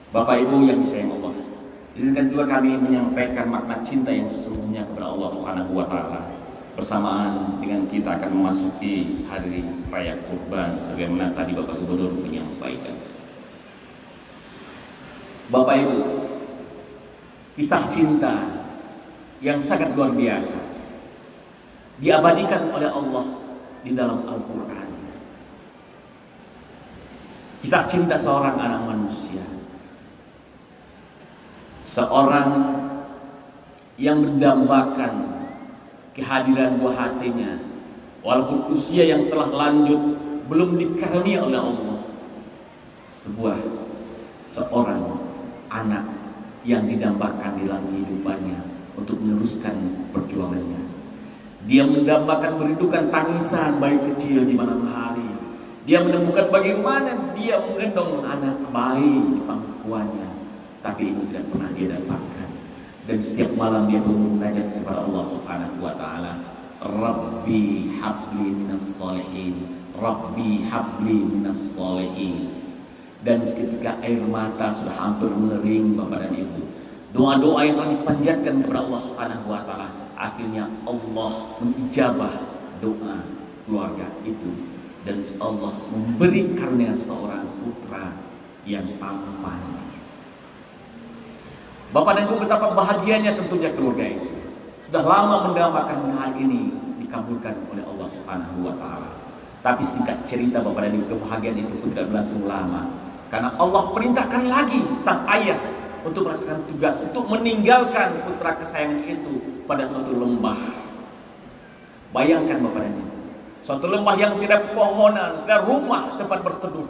Bapak Ibu yang disayang Allah, izinkan juga kami menyampaikan makna cinta yang sesungguhnya kepada Allah Subhanahu wa taala bersamaan dengan kita akan memasuki hari raya Kurban sebagaimana tadi Bapak Gubernur menyampaikan. Bapak Ibu, kisah cinta yang sangat luar biasa diabadikan oleh Allah di dalam Al-Quran. Kisah cinta seorang anak manusia, seorang yang mendambakan kehadiran buah hatinya walaupun usia yang telah lanjut belum dikaruniai oleh Allah, seorang anak yang didambakan di dalam kehidupannya untuk meneruskan perjuangannya. Dia mendambakan merindukan tangisan bayi kecil di malam hari. Dia menemukan bagaimana dia menggendong anak bayi di pangkuannya, tapi ini tidak pernah dia dapatkan. Dan setiap malam dia bermunajat kepada Allah Subhanahu wa taala, Rabbi habli minas solihin, Rabbi habli minas solihin. Dan ketika air mata sudah hampir mengering Bapak dan Ibu, doa-doa yang telah dipanjatkan kepada Allah Subhanahu wa taala, akhirnya Allah menijabah doa keluarga itu dan Allah memberi karunia seorang putra yang tampan. Bapak dan Ibu, betapa bahagianya tentunya keluarga itu. Sudah lama mendambakan hal ini dikabulkan oleh Allah Subhanahu wa taala. Tapi singkat cerita Bapak dan Ibu, kebahagiaan itu pun tidak berlangsung lama. Karena Allah perintahkan lagi sang ayah untuk melaksanakan tugas untuk meninggalkan putra kesayangan itu pada suatu lembah. Bayangkan Bapak dan Ibu, suatu lembah yang tidak pepohonan, tidak rumah tempat berteduh,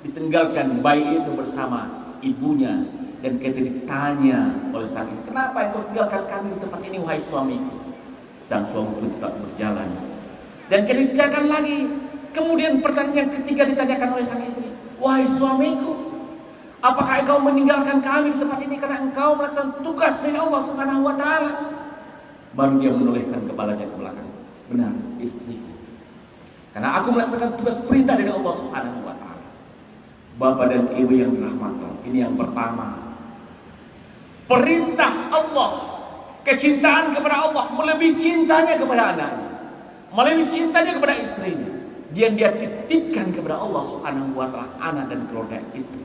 ditinggalkan bayi itu bersama ibunya. Dan ketika ditanya oleh sang ibu, kenapa engkau tinggalkan kami di tempat ini wahai suamiku? Sang suami pun tetap berjalan. Dan ketika ditinggalkan lagi, kemudian pertanyaan yang ketiga ditanyakan oleh sang istri, wahai suamiku, apakah engkau meninggalkan kami di tempat ini karena engkau melaksanakan tugas dari Allah Subhanahu wa taala? Baru dia menolehkan kepalanya ke belakang. Benar, istriku. Karena aku melaksanakan tugas perintah dari Allah Subhanahu wa taala. Bapak dan Ibu yang dirahmati, ini yang pertama. Perintah Allah, kecintaan kepada Allah melebihi cintanya kepada anaknya, melebihi cintanya kepada istrinya. Dia titipkan kepada Allah Subhanahu wa taala anak dan keluarga itu.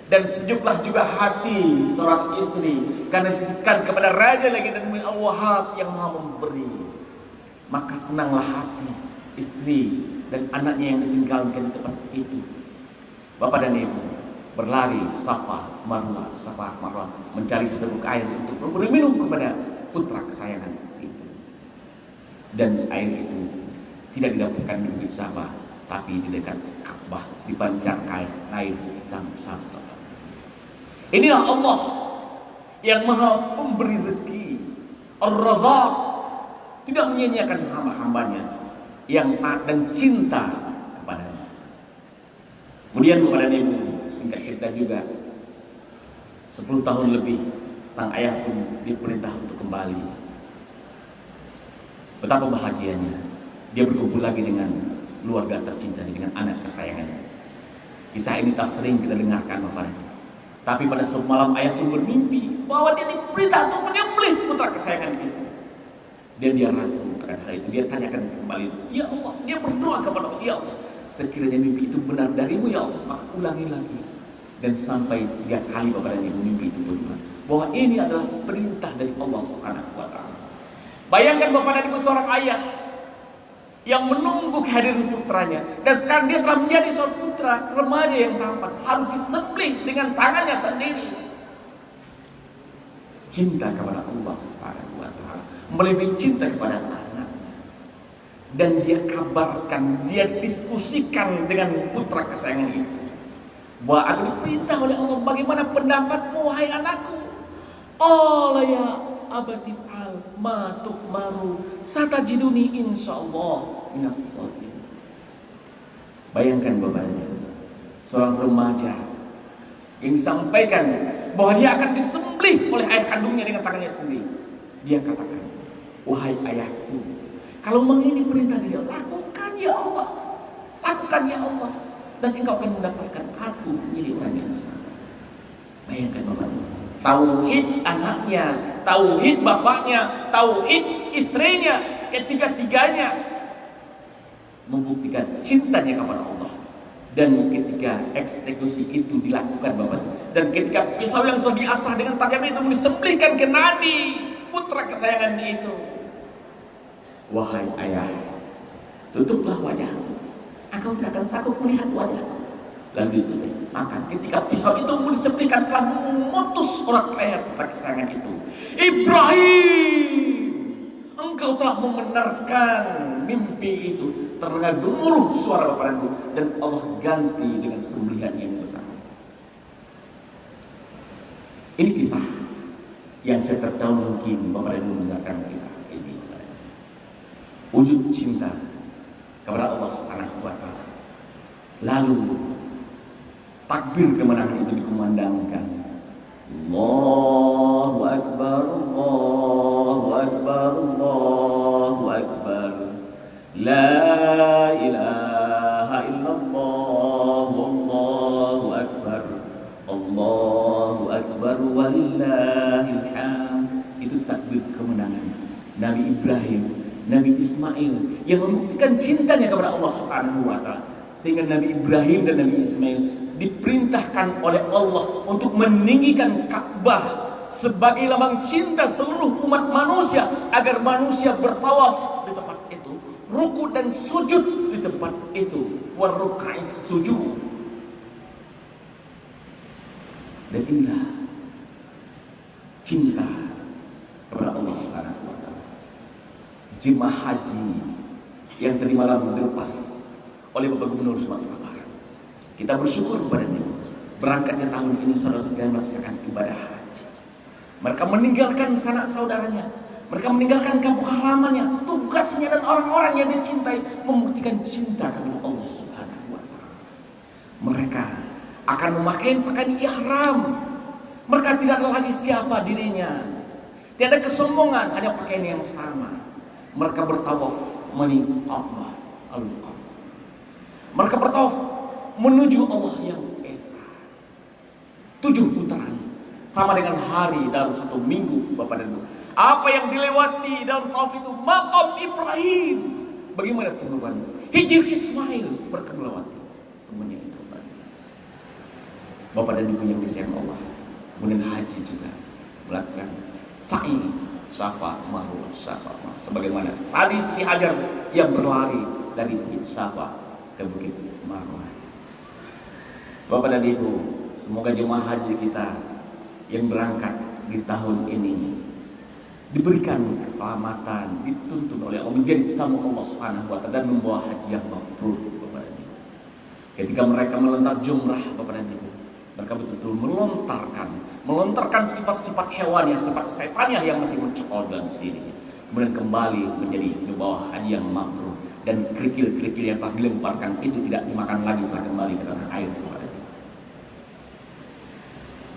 Dan sejuklah juga hati seorang istri karena dititipkan kepada Raja Legend dan Mu'min Al-Wahhab yang Maha Memberi. Maka senanglah hati istri dan anaknya yang ditinggalkan di tempat itu. Bapak dan Ibu berlari Safa Marwah mencari seteguk air untuk memberi minum kepada putra kesayangan itu. Dan air itu tidak didapatkan di negeri Safa, tapi di dekat Ka'bah dipancarkan air Zam-Zam. Inilah Allah yang Maha Pemberi rezeki, Ar-Razzaq, tidak menyia-nyiakan hamba-hambanya yang taat dan cinta kepadanya. Kemudian kepada Ibu, singkat cerita juga, 10 tahun lebih sang ayah pun diperintah untuk kembali. Betapa bahagianya dia berkumpul lagi dengan keluarga tercintanya, dengan anak kesayangannya. Kisah ini tak sering kita dengarkan Bapak. Tapi pada suatu malam ayah pun bermimpi bahwa dia diperintah untuk menyembelih putra kesayangan itu. Dan dia ragu akan hal itu. Dia tanyakan kembali, ya Allah, dia berdoa kepada Allah, ya Allah, sekiranya mimpi itu benar darimu ya Allah, maka ulangi lagi. Dan sampai 3 kali Bapak dan Ibu mimpi itu benar, bahwa ini adalah perintah dari Allah Subhanahu wa taala. Bayangkan Bapak dan Ibu, seorang ayah yang menunggu kehadiran putranya, dan sekarang dia telah menjadi seorang putra remaja yang tampan, harus disembelih dengan tangannya sendiri. Cinta kepada Allah Subhanahu wa taala melebihi cinta kepada anaknya. Dan dia kabarkan, dia diskusikan dengan putra kesayangan itu, bahwa aku diperintah oleh Allah, bagaimana pendapatmu wahai anakku? Allah ya abati fa'al ma tu'maru satajiduni insyaallah minas sholihin. Bayangkan Bapak, seorang remaja yang disampaikan bahwa dia akan disembelih oleh ayah kandungnya dengan tangannya sendiri. Dia katakan, wahai ayahku, kalau memang ini perintah dia, lakukan ya Allah, lakukan ya Allah, dan engkau akan mendapatkan aku menjadi orang yang sabar. Bayangkan Bapak, tauhid anaknya, tauhid bapaknya, tauhid istrinya, ketiga-tiganya membuktikan cintanya kepada Allah. Dan ketika eksekusi itu dilakukan Bapak, dan ketika pisau yang sudah diasah dengan tajam itu disembelihkan ke nadi putra kesayangan itu, wahai ayah, tutuplah wajahmu, engkau tidak akan sanggup melihat wajahku. Lalu ditutup. Maka ketika pisau itu disembelihkan telah memutus urat leher putra kesayangan itu. Ibrahim, engkau telah membenarkan mimpi itu. Terdengar gemuruh suara Bapak dan Allah ganti dengan sembelihan yang besar. Ini kisah yang saya tahu mungkin Bapak Ibu mendengarkan kisah ini. Wujud cinta kepada Allah Subhanahu wa Ta'ala. Lalu takbir kemenangan itu dikumandangkan. Allahu Akbar, Allahu Akbar, Allahu Akbar. La ilaha illallah, Allahu Akbar, Allahu Akbar, walillahil hamd. Itu takbir kemenangan Nabi Ibrahim, Nabi Ismail yang membuktikan cintanya kepada Allah Subhanahu wa Ta'ala. Sehingga Nabi Ibrahim dan Nabi Ismail diperintahkan oleh Allah untuk meninggikan Ka'bah sebagai lambang cinta seluruh umat manusia, agar manusia bertawaf di tempat itu, ruku dan sujud di tempat itu, warukais sujud. Dan inilah cinta kepada Allah Subhanahu wa Ta'ala. Jemaah haji yang tadi malam dilepas oleh Bapak Gubernur Sumatera Barat, kita bersyukur kepadanya. Berangkatnya tahun ini saudara sekalian melaksanakan ibadah haji. Mereka meninggalkan sanak saudaranya, mereka meninggalkan kampung halamannya, tugasnya dan orang-orang yang dicintai, membuktikan cinta kepada Allah Subhanahu wa Ta'ala. Mereka akan memakai pakaian ihram. Mereka tidak ada lagi siapa dirinya, tidak ada kesombongan, hanya pakaian yang sama. Mereka bertawaf menuju Allah Al-Qadr. Mereka bertawaf menuju Allah yang Esa. 7 putaran, sama dengan hari dalam 1 minggu Bapak dan Ibu. Apa yang dilewati dalam tawaf itu, maqam Ibrahim, bagaimana pengorbanan, hijr Ismail, mereka melewati semuanya itu. Bapak dan Ibu yang disayang Allah, kemudian haji juga melakukan sa'i, Safa Marwah, Safa Marwah, sebagaimana tadi Siti Hajar yang berlari dari Bukit Safa ke Bukit Marwah. Bapak dan Ibu, semoga jemaah haji kita yang berangkat di tahun ini diberikan keselamatan, dituntun oleh Allah menjadi tamu Allah Subhanahu wa Ta'ala dan membawa haji yang mabrur. Bapak dan Ibu, ketika mereka melontar jumrah, Bapak dan Ibu, mereka betul-betul melontarkan sifat-sifat hewannya, sifat setannya yang masih mencekol dalam dirinya, kemudian kembali menjadi membawa haji yang mabrur, dan kerikil-kerikil yang telah dilemparkan itu tidak dimakan lagi setelah kembali ke tanah air.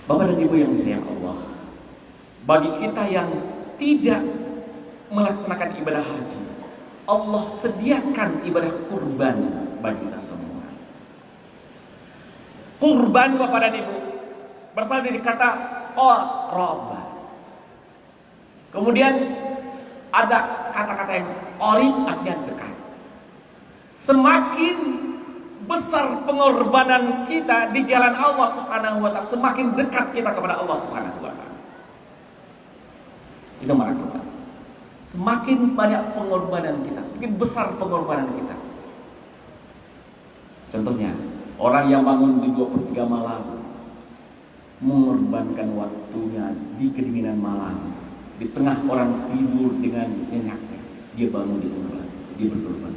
Bapak dan Ibu yang disayang Allah, bagi kita yang tidak melaksanakan ibadah haji, Allah sediakan ibadah kurban bagi kita semua. Kurban Bapak dan Ibu berasal dari kata qaraba. Kemudian ada kata-kata yang qarib, artinya dekat. Semakin besar pengorbanan kita di jalan Allah Subhanahu wa Ta'ala, semakin dekat kita kepada Allah Subhanahu wa Ta'ala. Itu makna. Semakin banyak pengorbanan kita, semakin besar pengorbanan kita. Contohnya, orang yang bangun di 2/3 malam, mengorbankan waktunya di kedinginan malam, di tengah orang tidur dengan nyenyaknya, dia bangun di tengah, dia berkorban.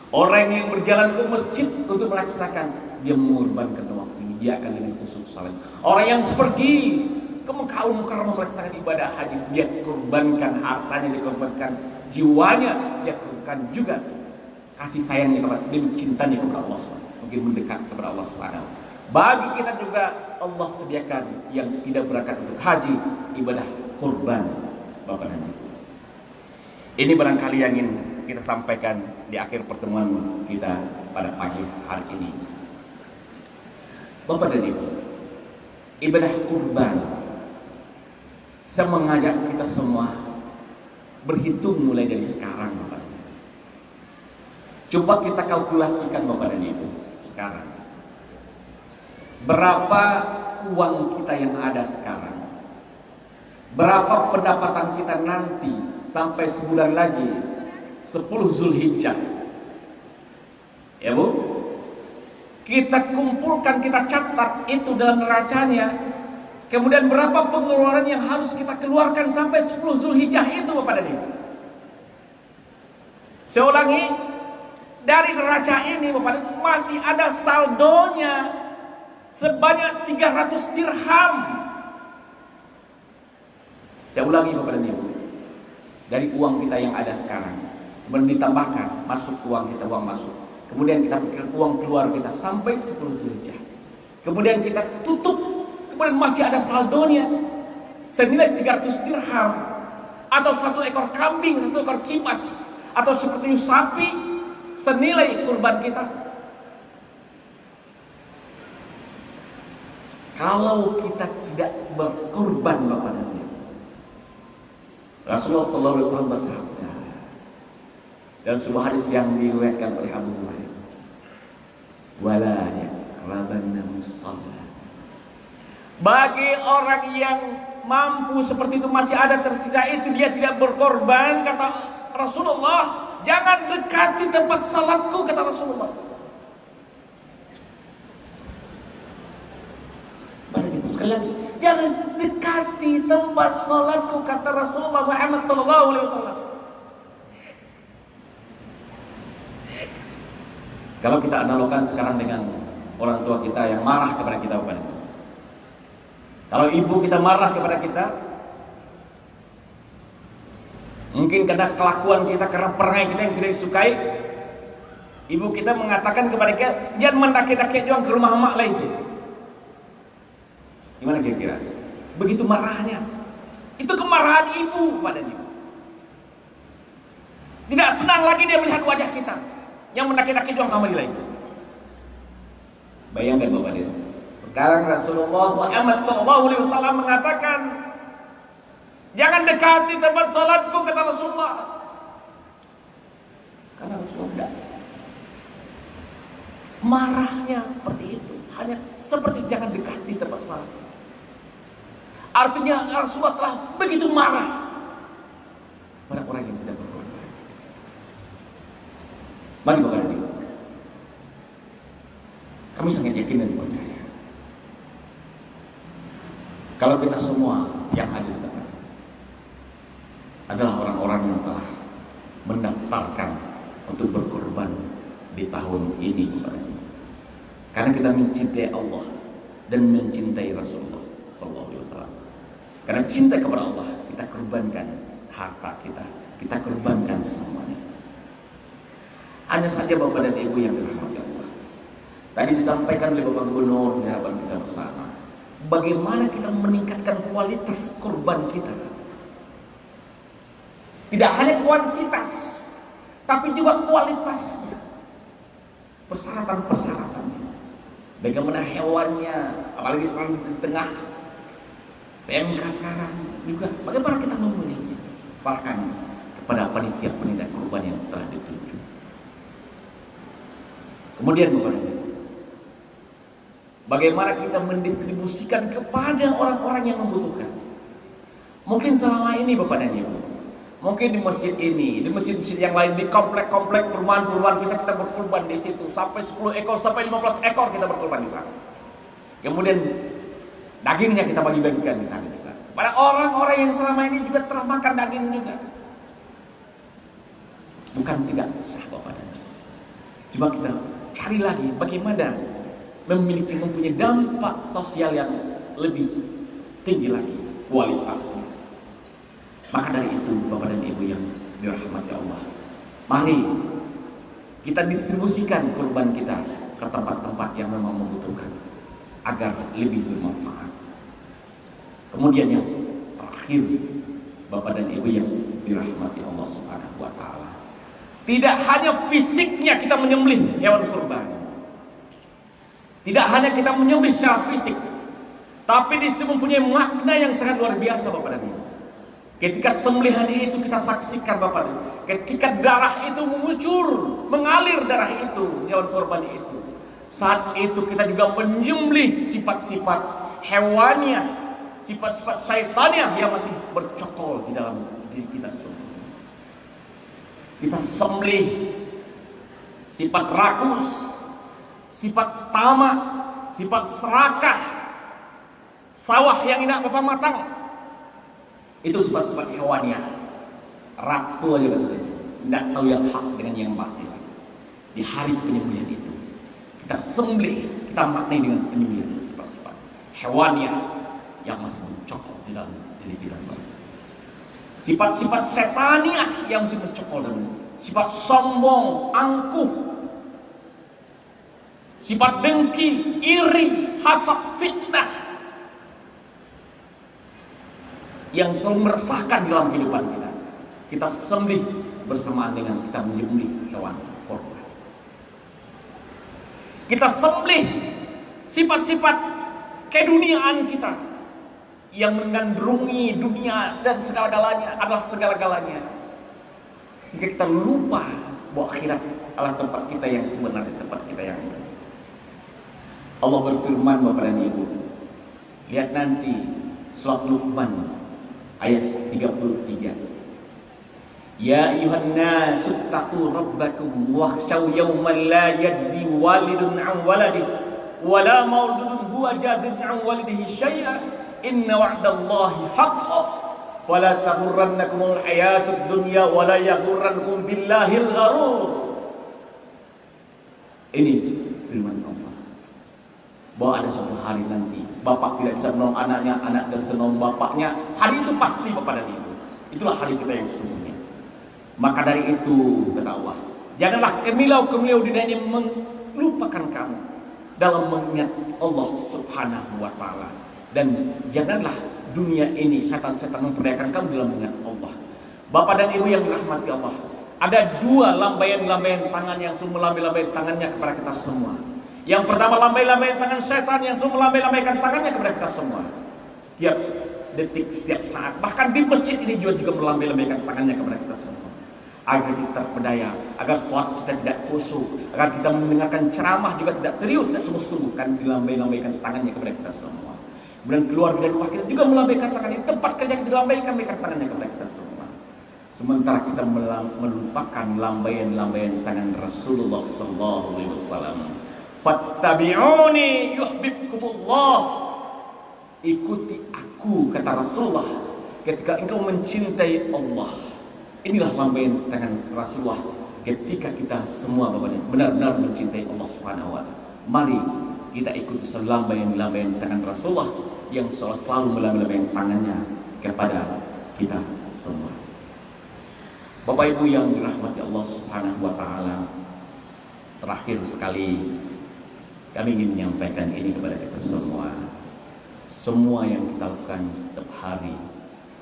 Orang yang berjalan ke masjid untuk melaksanakan, dia mengorbankan waktu ini, dia akan dengan khusyuk salat. Orang yang pergi ke Mekah Al-Mukarramah melaksanakan ibadah haji, dia korbankan hartanya, dia korbankan jiwanya, dia korbankan juga kasih sayangnya kepada, dia cintanya kepada Allah SWT, semakin mendekat kepada Allah SWT. Bagi kita juga Allah sediakan yang tidak berangkat untuk haji, ibadah kurban, Bapak dan Ibu. Ini barangkali yang ingin kita sampaikan di akhir pertemuan kita pada pagi hari ini. Bapak dan Ibu, Ibadah kurban, saya mengajak kita semua berhitung mulai dari sekarang, Bapak. Coba kita kalkulasikan, Bapak dan Ibu, sekarang berapa uang kita yang ada sekarang, berapa pendapatan kita nanti sampai sebulan lagi 10 Zulhijjah, ya Bu. Kita kumpulkan, kita catat itu dalam neracanya. Kemudian berapa pengeluaran yang harus kita keluarkan sampai 10 Zulhijjah itu, Bapak dan Ibu. Saya ulangi, dari neraca ini Bapak dan Ibu masih ada saldonya sebanyak 300 dirham. Saya ulangi Bapak dan Ibu, dari uang kita yang ada sekarang, kemudian ditambahkan masuk uang kita, uang masuk, kemudian kita pikirkan uang keluar kita sampai 10 Zulhijjah, kemudian kita tutup, kemudian masih ada saldonya senilai 300 dirham, atau 1 ekor kambing, 1 ekor kipas, atau seperti sapi senilai kurban kita. Kalau kita tidak berkurban, Bapak dan Ibu, Rasulullah SAW bersabda dalam sebuah hadis yang diriwayatkan oleh Abu Hurairah, wala yaqrabanna musalla. Bagi orang yang mampu seperti itu, masih ada tersisa itu, dia tidak berkorban, kata Rasulullah, jangan dekati tempat salatku, kata Rasulullah. Sekali lagi, jangan dekati tempat salatku, kata Rasulullah Muhammad SAW. Kalau kita analogkan sekarang dengan orang tua kita yang marah kepada kita, Bapak. Kalau ibu kita marah kepada kita, mungkin karena kelakuan kita, karena perangai kita yang tidak disukai, ibu kita mengatakan kepada kita, jangan mendaki-daki juang ke rumah mak lain. Gimana kira-kira? Begitu marahnya. Itu kemarahan ibu pada ibu. Tidak senang lagi dia melihat wajah kita yang mendaki-daki juang kamar lain. Bayangkan Bapak dia. Sekarang Rasulullah Muhammad SAW mengatakan, jangan dekati tempat salatku, kata Rasulullah. Karena Rasulullah tidak. Marahnya seperti itu, hanya seperti jangan dekati tempat salat. Artinya Rasulullah telah begitu marah pada orang yang tidak berkorban. Mari Bapak dan Ibu, kami sangat yakin dan percaya kalau kita semua yang hadir adalah orang-orang yang telah mendaftarkan untuk berkorban di tahun ini, Bapak dan Ibu. Karena kita mencintai Allah dan mencintai Rasulullah SAW. Karena cinta kepada Allah, kita korbankan harta kita, kita korbankan semuanya. Hanya saja Bapak dan Ibu yang dirahmati Allah, tadi disampaikan oleh Bapak Gubernur di hadapan kita bersama, bagaimana kita meningkatkan kualitas korban kita. Tidak hanya kuantitas, tapi juga kualitasnya, persyaratan-persyaratannya. Bagaimana hewannya, apalagi sekarang di tengah PMK sekarang juga, bagaimana kita memilihnya, bahkan kepada panitia kurban yang telah ditunjuk. Kemudian Bapak dan Ibu, bagaimana kita mendistribusikan kepada orang-orang yang membutuhkan. Mungkin selama ini Bapak dan Ibu, mungkin di masjid ini, di masjid-masjid yang lain, di komplek-komplek perumahan-perumahan kita berkurban di situ, sampai 10 ekor, sampai 15 ekor kita berkurban di sana. Kemudian dagingnya kita bagi-bagikan di sana juga. Pada orang-orang yang selama ini juga telah makan daging juga. Bukan tidak sah Bapak dan Ibu. Cuma kita cari lagi bagaimana mempunyai dampak sosial yang lebih tinggi lagi kualitasnya. Maka dari itu Bapak dan Ibu yang dirahmati Allah, mari kita distribusikan kurban kita ke tempat-tempat yang memang membutuhkan agar lebih bermanfaat. Kemudian yang terakhir Bapak dan Ibu yang dirahmati Allah Subhanahu wa taala, tidak hanya fisiknya kita menyembelih hewan kurban, tidak hanya kita menyembelih secara fisik, Tapi di situ mempunyai makna yang sangat luar biasa Bapak dan Ibu. Ketika sembelihan itu kita saksikan Bapak dan Ibu, ketika darah itu mengucur, mengalir darah itu, hewan korban itu, saat itu kita juga menyembelih sifat-sifat hewaniah, sifat-sifat syaitaniah yang masih bercokol di dalam diri kita semua. Kita sembelih sifat rakus, sifat tamak, sifat serakah, sawah yang indah bapak matang. Itu sifat-sifat hewaniah. Ratu aja maksudnya, tidak tahu yang hak dengan yang batil. Di hari penyembelihan itu kita sembelih, kita maknai dengan penyembelihan sifat-sifat hewaniah yang masih mencokol di dalam diri kita. Sifat-sifat setaniah yang masih mencokol dalam sifat sombong, angkuh, sifat dengki, iri, hasad, fitnah yang selalu meresahkan dalam kehidupan kita. Kita sembelih bersamaan dengan kita menyembelih hewan korban. Kita sembelih sifat-sifat keduniaan kita yang menggandrungi dunia dan segala-galanya adalah segala-galanya, sehingga kita lupa bahwa akhirat adalah tempat kita yang sebenarnya, tempat kita yang benar. Allah berfirman Bapak dan Ibu, lihat nanti surat Luqman ayat 33. Ya ayuhan nasu taqu rabbakum wakhshaw yawman la yajzi walidun an waladihi wala mauludun huwa jazin an walidihi syai'an inna wa'dallahi haqqan fala taghurrannakumul hayatud dunya wala yaghurrannakum billahil gharur. Ini firman Allah, bahwa ada suatu hari nanti bapak tidak bisa menolong anaknya, anak tidak bisa menolong bapaknya. Hari itu pasti Bapak dan Ibu. Itulah hari kita yang sesungguhnya. Maka dari itu kata Allah, janganlah kemilau-kemilau di dunia ini melupakan kamu dalam mengingat Allah Subhanahu wa taala, dan janganlah dunia ini setan-setan memperdayakan kamu dalam mengingat Allah. Bapak dan Ibu yang dirahmati Allah, ada dua lambaian-lambaian tangan yang selalu melambai-lambaikan tangannya kepada kita semua. Yang pertama, lambai-lambaikan tangan setan yang selalu melambai-lambaikan tangannya kepada kita semua. Setiap detik, setiap saat, bahkan di masjid ini juga melambai-lambaikan tangannya kepada kita semua, agar kita terpedaya, agar sholat kita tidak khusyuk, agar kita mendengarkan ceramah juga tidak serius, tidak sungguh-sungguh, kan dilambai-lambaikan tangannya kepada kita semua. Kemudian keluarga dan rumah kita juga melambaikan tangannya, tempat kerja kita dilambaikan tangannya kepada kita semua. Sementara kita melupakan lambaian-lambaian tangan Rasulullah SAW. Fattabi'uni yuhibbukumullah. Ikuti aku, kata Rasulullah, ketika engkau mencintai Allah. Inilah lambaian tangan Rasulullah ketika kita semua benar-benar mencintai Allah Subhanahu wa taala. Mari kita ikuti lambaian tangan Rasulullah yang selalu melambaikan tangannya kepada kita semua. Bapak Ibu yang dirahmati Allah Subhanahu wa taala, terakhir sekali kami ingin menyampaikan ini kepada kita semua. Semua yang kita lakukan setiap hari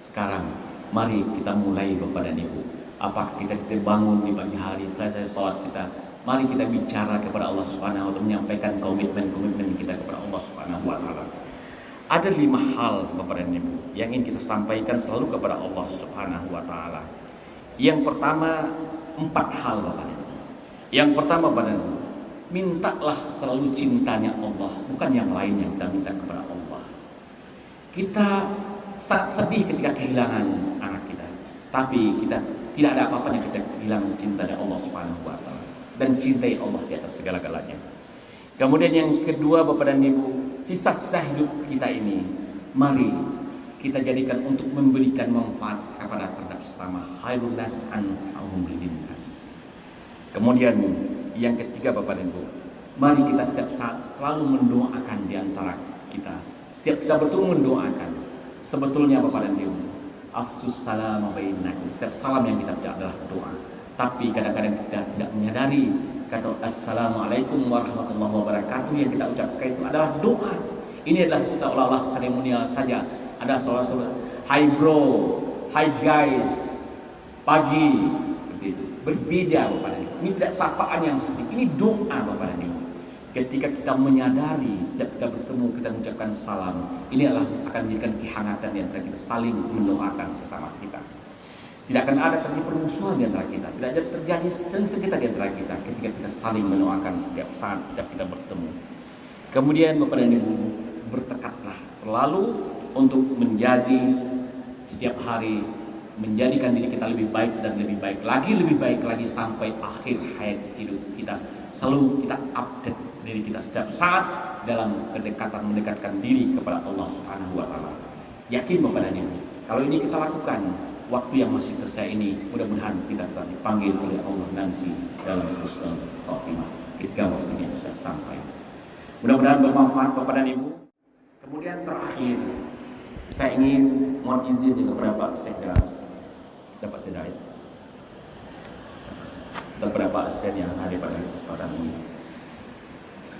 sekarang, mari kita mulai Bapak dan Ibu. Apakah kita bangun di pagi hari, selesai sholat kita, mari kita bicara kepada Allah Subhanahu wa taala, menyampaikan komitmen kita kepada Allah Subhanahu wa taala. Ada 5 hal Bapak dan Ibu yang ingin kita sampaikan selalu kepada Allah Subhanahu wa taala. Yang pertama, 4 hal Bapak dan Ibu. Yang pertama Bapak dan Ibu, mintalah selalu cintanya Allah, bukan yang lain yang kita minta kepada Allah. Kita sangat sedih ketika kehilangan anak kita, tapi kita tidak ada apa-apanya kita kehilangan cintanya Allah Subhanahu wa taala, dan cintai Allah di atas segala-galanya. Kemudian yang kedua Bapak dan Ibu, sisa-sisa hidup kita ini mari kita jadikan untuk memberikan manfaat kepada terhadap sesama. Khairun nas anfa'uhum linnas. Kemudian yang ketiga Bapak dan Ibu, mari kita setiap saat selalu mendoakan di antara kita. Setiap kita bertemu mendoakan. Sebetulnya Bapak dan Ibu, afsus salam bainakum, setiap salam yang kita ucap adalah doa. Tapi kadang-kadang kita tidak menyadari kata assalamualaikum warahmatullahi wabarakatuh yang kita ucapkan itu adalah doa. Ini adalah seolah-olah seremonial saja. Ada seolah-olah hi bro, hi guys, pagi, seperti itu. Berbeda Bapak dan Ibu. Ini tidak sapaan yang seperti ini, doa Bapak dan Ibu. ketika kita menyadari setiap kita bertemu kita mengucapkan salam, ini adalah akan menjadikan kehangatan di antara kita, saling mendoakan sesama kita. Tidak akan ada terjadi permusuhan di antara kita, tidak ada terjadi sengketa di antara kita ketika kita saling mendoakan setiap saat setiap kita bertemu. Kemudian Bapak dan Ibu, bertekadlah selalu untuk menjadi setiap hari menjadikan diri kita lebih baik dan lebih baik lagi sampai akhir hayat hidup kita. Selalu kita update diri kita setiap saat dalam mendekatkan diri kepada Allah Subhanahu wa taala. Yakin Bapak dan Ibu, kalau ini kita lakukan, waktu yang masih tersisa ini mudah-mudahan kita telah dipanggil oleh Allah nanti dalam husnul khotimah ketika waktunya sudah sampai. Mudah-mudahan bermanfaat Bapak dan Ibu. Kemudian terakhir, saya ingin mohon izin kepada Pak Sekda, Bapak Sekda, dan beberapa asisten yang hadir pada kesempatan ini.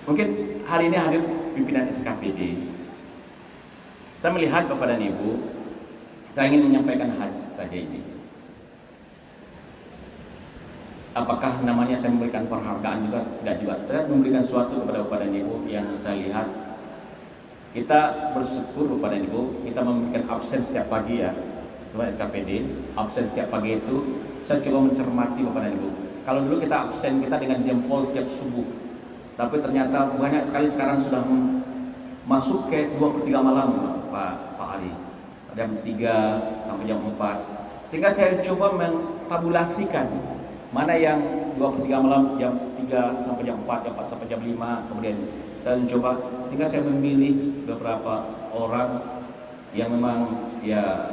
Mungkin hari ini hadir pimpinan SKPD. Saya melihat Bapak dan Ibu, saya ingin menyampaikan hal saja ini. Apakah namanya saya memberikan penghargaan juga? Tidak juga. Saya memberikan sesuatu kepada Bapak dan Ibu yang saya lihat. Kita bersyukur Bapak dan Ibu, kita memberikan absen setiap pagi ya, teman SKPD. Absen setiap pagi itu, saya coba mencermati Bapak dan Ibu. Kalau dulu kita absen kita dengan jempol setiap subuh, tapi ternyata banyak sekali sekarang sudah masuk ke 2/3 malam Pak Ali, jam 3 sampai jam 4. Sehingga saya coba mentabulasikan mana yang 2/3 malam, jam 3 sampai jam 4, jam 4 sampai jam 5. Kemudian saya mencoba, sehingga saya memilih beberapa orang yang memang ya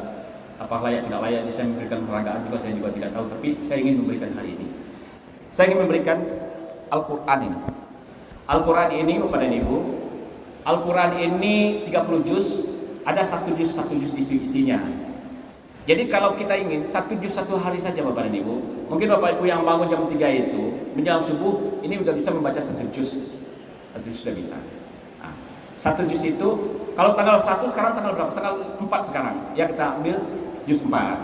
apa layak tidak layak. Saya memberikan penghargaan juga, saya juga tidak tahu, tapi saya ingin memberikan hari ini. Saya ingin memberikan Al-Quran ini. Al-Quran ini Bapak dan Ibu, Al-Quran ini 30 juz, ada satu juz isinya. Jadi kalau kita ingin satu juz satu hari saja Bapak dan Ibu, mungkin Bapak Ibu yang bangun jam 3 itu menjelang subuh ini sudah bisa membaca satu juz sudah bisa. Nah, satu juz itu kalau tanggal 1 sekarang tanggal berapa? Tanggal 4 sekarang. Ya kita ambil juz 4,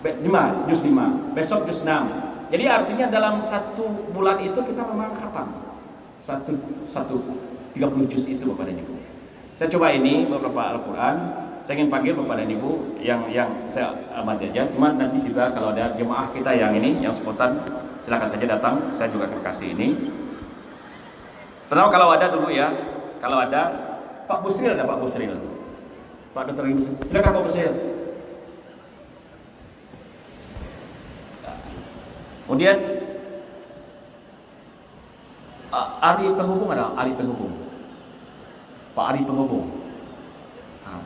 5, juz 5, besok juz 6. Jadi artinya dalam satu bulan itu kita memang khatam satu 30 juz itu Bapak dan Ibu. Saya coba ini beberapa Al-Quran. Saya ingin panggil Bapak dan Ibu yang saya amati aja. Cuma nanti juga kalau ada jemaah kita yang ini yang spontan, silakan saja datang. Saya juga akan kasih ini. Pertama kalau ada dulu ya, kalau ada Pak Busril, ada Pak Busril, Pak Dr. Busril, silakan Pak Busril. Kemudian Ari Penghubung, ada Ari Penghubung, Pak Ari Penghubung. Nah,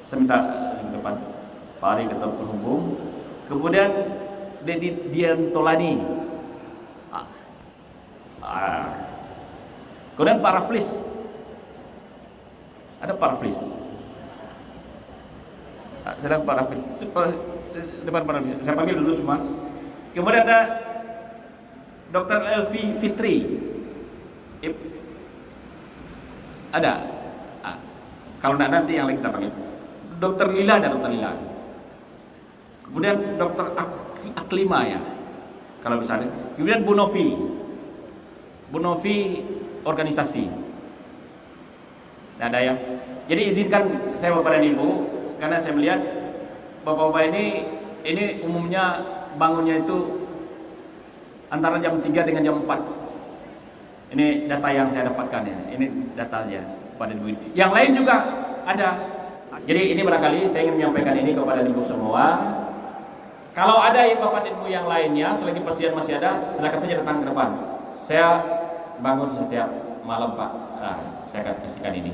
saya minta di depan Pak Ari Ketua Penghubung. Kemudian Dedi Diantolani. Kemudian Pak Raflis. Ada Pak Raflis. Sedang Pak Raflis. Depan Pak Raflis. Saya panggil dulu semua. Kemudian ada Dr. Elvi Fitri. Ada. Kalau tidak nanti yang lain kita panggil. Dr. Lila ada Dr. Lila. Kemudian Dr. Aklima ya. Kalau misalnya. Kemudian Bu Novi. Bu Novi organisasi. Tidak ada ya. Jadi izinkan saya Bapak dan Ibu, karena saya melihat Bapak-bapak ini umumnya bangunnya itu antara jam 3 dengan jam 4. Ini data yang saya dapatkan ya. Ini datanya pada Ibu. Yang lain juga ada. Jadi ini barangkali saya ingin menyampaikan ini kepada Ibu semua. Kalau ada Bapak dan Ibu yang lainnya, selagi persediaan masih ada, silakan saja datang ke depan. Saya bangun setiap malam Pak. Nah, saya akan kasihkan ini.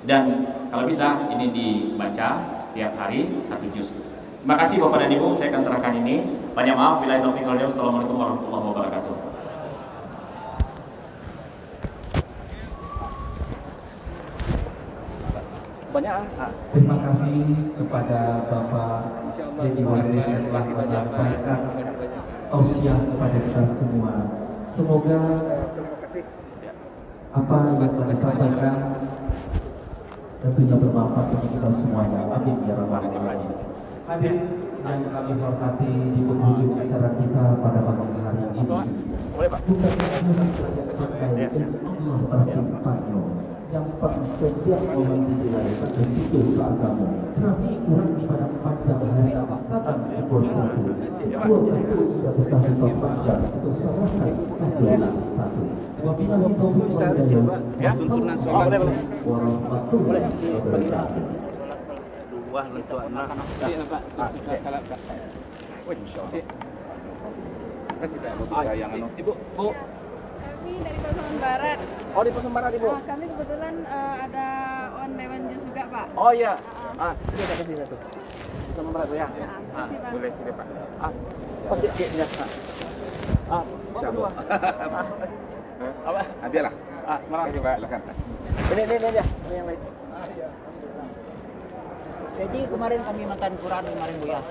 Dan kalau bisa ini dibaca setiap hari satu juz. Terima kasih Bapak dan Ibu, saya akan serahkan ini. Banyak maaf, billahi taufiq wal hidayah. Assalamualaikum warahmatullahi wabarakatuh. Banyak. Terima kasih kepada Bapak Dedi Waris yang telah menyampaikan tausiah kepada kita semua. Semoga apa yang telah disampaikan tentunya bermanfaat bagi kita semuanya. Amin ya rabbal alamin. Hadirin yang kami hormati di penghujung acara kita pada pagi hari ini. Boleh Pak. Bukan hanya terkait Allah tersimpannya yang setia memiliki dan itu seagama. Kami kurang di pada panjang hari saban pukul 1. Dua itu tidak bisa diperpanjang untuk serahkan adalah 1. Wabillahi taufiq wal hidayah. Ya, tuntunan sholat. Warahmatullahi wabarakatuh. Wah, lentuk anak. Wih, insyaallah. Kasih Pak, yang anu. Ibu, Bu. Kami dari Pasaman Barat. Oh, di Pasaman Barat, Ibu. Kami kebetulan ada on Dewan Jus juga, Pak. Oh iya. Ini ada kasih satu. Pasaman Barat tuh ya. Kasih, Pak. Boleh sini, Pak. Pasti keknya. Insyaallah. Apa? Hadiah lah. Makasih, Pak. Silakan. Ini aja. Ini yang lain. Jadi kemarin kami makan Quran kemarin Bu ya.